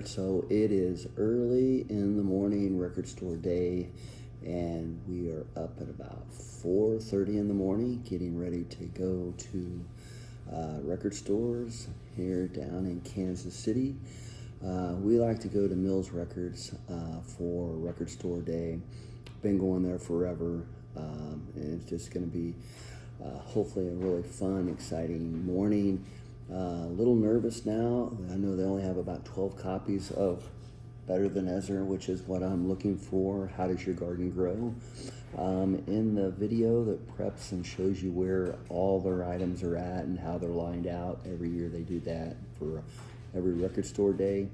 So it is early in the morning, record store day, and we are up at about 4:30 in the morning, getting ready to go to record stores here down in Kansas City. We like to go to Mills Records for record store day. Been going there forever, and it's just going to be hopefully a really fun, exciting morning. A little nervous now. I know they only have about 12 copies of Better Than Ezra, which is what I'm looking for. How Does Your Garden Grow? In the video that preps and shows you where all their items are at and how they're lined out. Every year they do that for every record store day.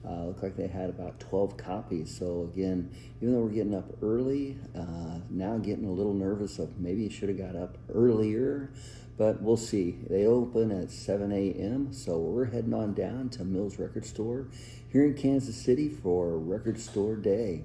Looked like they had about 12 copies. So again, even though we're getting up early, now getting a little nervous of maybe you should have got up earlier, but we'll see. They open at 7 a.m. So we're heading on down to Mills Record Store here in Kansas City for record store day.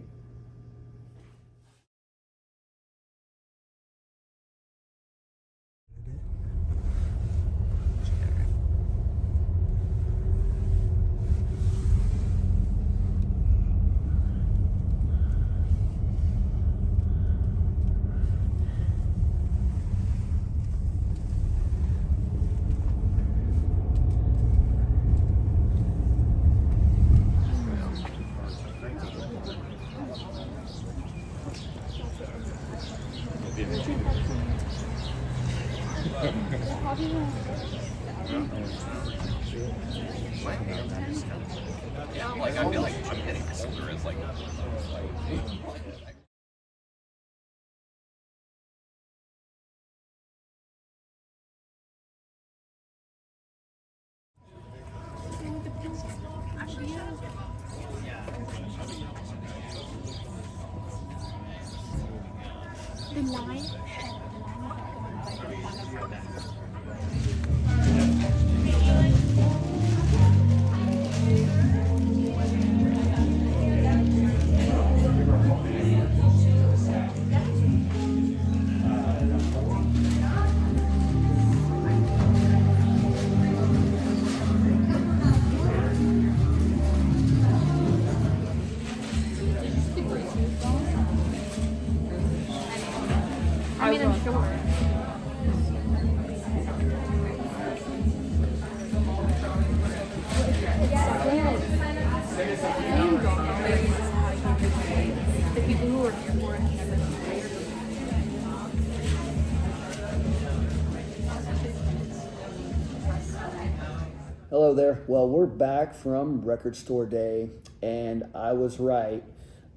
I feel like I'm getting older as like the line. I mean, I'm sure. The people who are here for it. Hello there. Well, we're back from record store day, and I was right.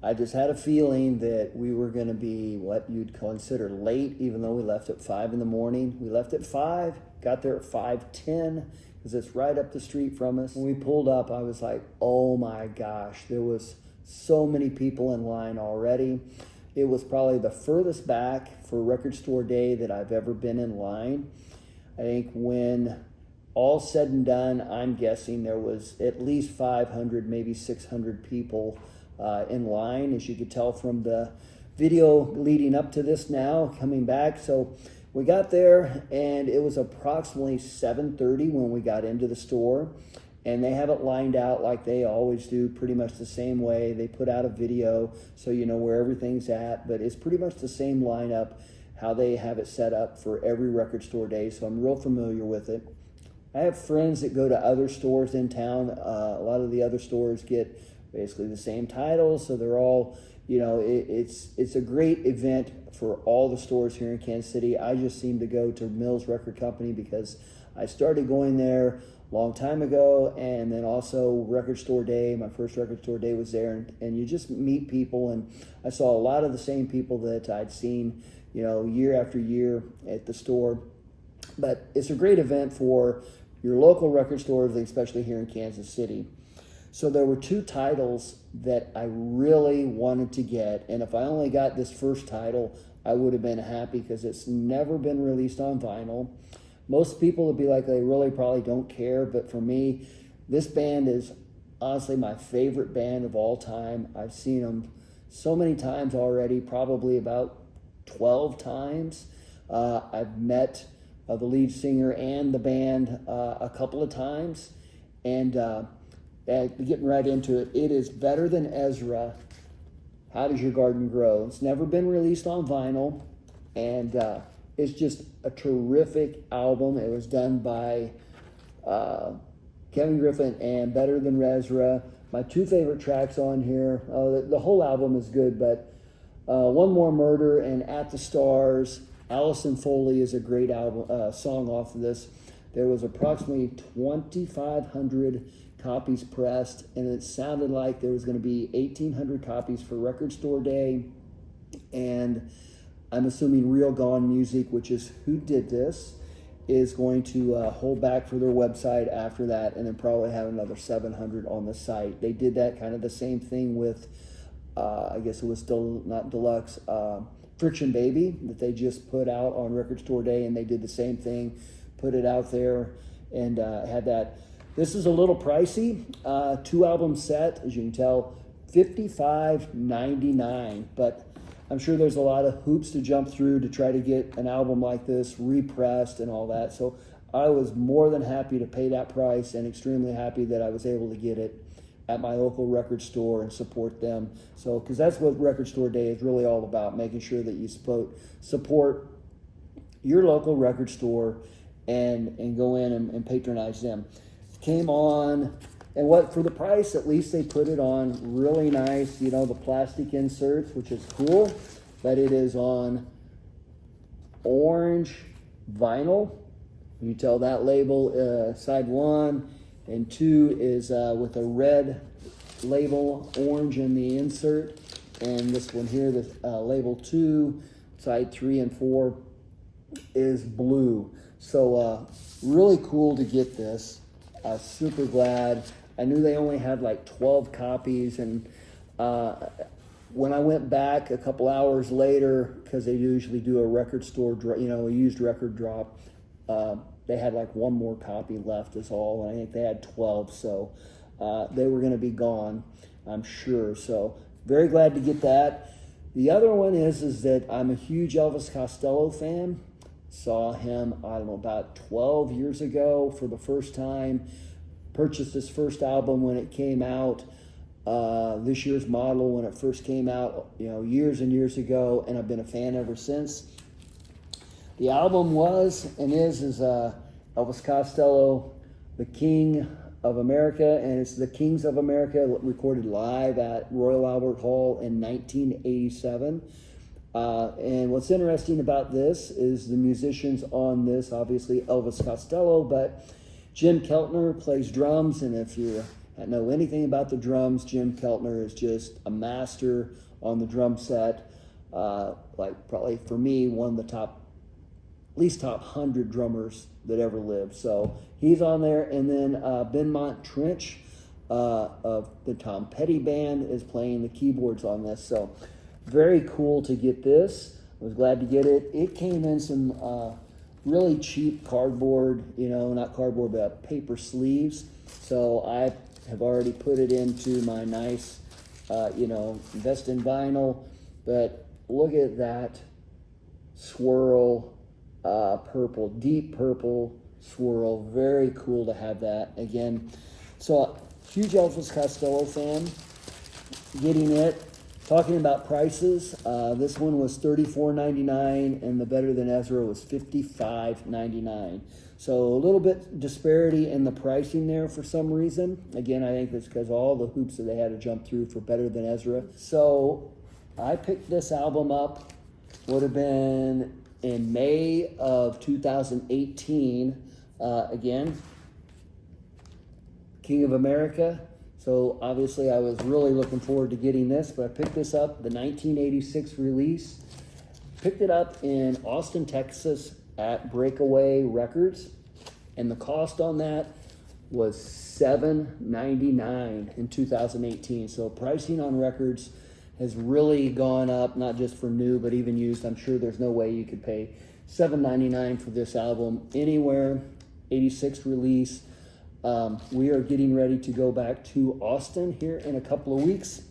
I just had a feeling that we were going to be what you'd consider late, even though we left at 5 in the morning. We left at 5, got there at 5:10 because it's right up the street from us. When we pulled up, I was like, oh my gosh, there was so many people in line already. It was probably the furthest back for record store day that I've ever been in line. I think when all said and done, I'm guessing there was at least 500, maybe 600 people in line, as you could tell from the video leading up to this now, coming back. So we got there, and it was approximately 7:30 when we got into the store, and they have it lined out like they always do, pretty much the same way. They put out a video so you know where everything's at, but it's pretty much the same lineup, how they have it set up for every record store day, so I'm real familiar with it. I have friends that go to other stores in town. A lot of the other stores get basically the same titles, so they're all, it's a great event for all the stores here in Kansas City. I just seem to go to Mills Record Company because I started going there a long time ago, and then also record store day. My first record store day was there, and you just meet people, and I saw a lot of the same people that I'd seen, year after year at the store. But it's a great event for your local record stores, especially here in Kansas City. So there were 2 titles that I really wanted to get, and if I only got this first title, I would have been happy because it's never been released on vinyl. Most people would be like, they really probably don't care, but for me, this band is honestly my favorite band of all time. I've seen them so many times already, probably about 12 times. I've met the lead singer and the band a couple of times, and getting right into it, it is Better Than Ezra. How Does Your Garden Grow? It's never been released on vinyl, and it's just a terrific album. It was done by Kevin Griffin and Better Than Ezra. My two favorite tracks on here, the whole album is good, but One More Murder and At the Stars. Allison Foley is a great album song off of this. There was approximately 2,500 copies pressed, and it sounded like there was going to be 1,800 copies for Record Store Day. And I'm assuming Real Gone Music, which is who did this, is going to hold back for their website after that, and then probably have another 700 on the site. They did that kind of the same thing with, I guess it was still not deluxe, Friction Baby that they just put out on Record Store Day, and they did the same thing, put it out there, and had that. This is a little pricey, 2-album set, as you can tell, $55.99, but I'm sure there's a lot of hoops to jump through to try to get an album like this repressed and all that. So I was more than happy to pay that price, and extremely happy that I was able to get it at my local record store and support them. So, because that's what Record Store Day is really all about, making sure that you support your local record store and go in and patronize them. Came on, and what, for the price, at least they put it on really nice, the plastic inserts, which is cool, but it is on orange vinyl. You tell that label, side 1, and 2 is with a red label, orange in the insert, and this one here, the label 2, side 3 and 4 is blue. So really cool to get this. Super glad. I knew they only had like 12 copies, and when I went back a couple hours later, because they usually do a record store, a used record drop, they had like one more copy left is all, and I think they had 12, so they were going to be gone, I'm sure. So very glad to get that. The other one is that I'm a huge Elvis Costello fan. Saw him, I don't know, about 12 years ago for the first time. Purchased his first album when it came out, this year's model when it first came out, years and years ago, and I've been a fan ever since. The album was and is Elvis Costello, The King of America, and it's The Kings of America recorded live at Royal Albert Hall in 1987. And what's interesting about this is the musicians on this, obviously Elvis Costello, but Jim Keltner plays drums, and if you know anything about the drums, Jim Keltner is just a master on the drum set. Probably for me, one of the top 100 drummers that ever lived. So he's on there, and then Benmont Trench of the Tom Petty Band is playing the keyboards on this. So very cool to get this. I was glad to get it. It came in some really cheap cardboard, not cardboard, but paper sleeves. So I have already put it into my nice, invest in vinyl. But look at that swirl, purple, deep purple swirl. Very cool to have that again. So huge Elvis Costello fan. Getting it. Talking about prices, this one was $34.99, and the Better Than Ezra was $55.99. So a little bit disparity in the pricing there for some reason. Again, I think it's because all the hoops that they had to jump through for Better Than Ezra. So I picked this album up, would have been in May of 2018. Again, King of America. So obviously I was really looking forward to getting this, but I picked this up, the 1986 release. Picked it up in Austin, Texas at Breakaway Records, and the cost on that was $7.99 in 2018. So pricing on records has really gone up, not just for new, but even used. I'm sure there's no way you could pay $7.99 for this album anywhere. 86 release. We are getting ready to go back to Austin here in a couple of weeks.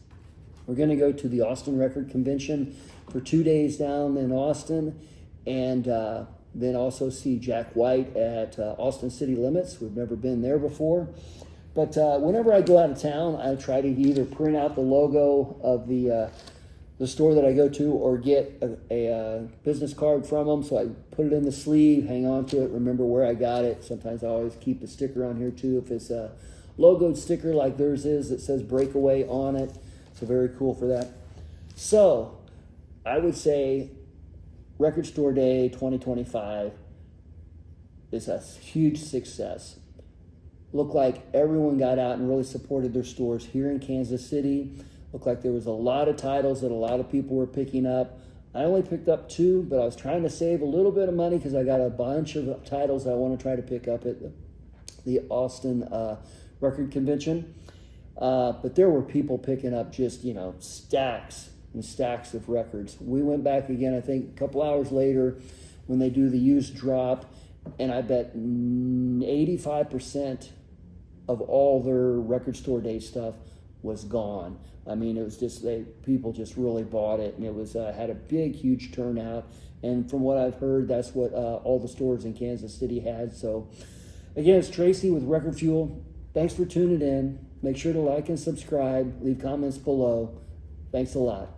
We're going to go to the Austin Record Convention for 2 days down in Austin, and then also see Jack White at Austin City Limits. We've never been there before. But whenever I go out of town, I try to either print out the logo of the store that I go to, or get a business card from them. So I put it in the sleeve, hang on to it, remember where I got it. Sometimes I always keep the sticker on here too. If it's a logoed sticker like theirs is, that says Breakaway on it. So very cool for that. So I would say Record Store Day 2025 is a huge success. Looked like everyone got out and really supported their stores here in Kansas City. Looked like there was a lot of titles that a lot of people were picking up. I only picked up 2, but I was trying to save a little bit of money because I got a bunch of titles I want to try to pick up at the Austin Record Convention. But there were people picking up just, stacks and stacks of records. We went back again, I think, a couple hours later when they do the used drop, and I bet 85% of all their Record Store Day stuff was gone. I mean, it was just people just really bought it, and it was had a big, huge turnout. And from what I've heard, that's what all the stores in Kansas City had. So, again, it's Tracy with Record Fuel. Thanks for tuning in. Make sure to like and subscribe. Leave comments below. Thanks a lot.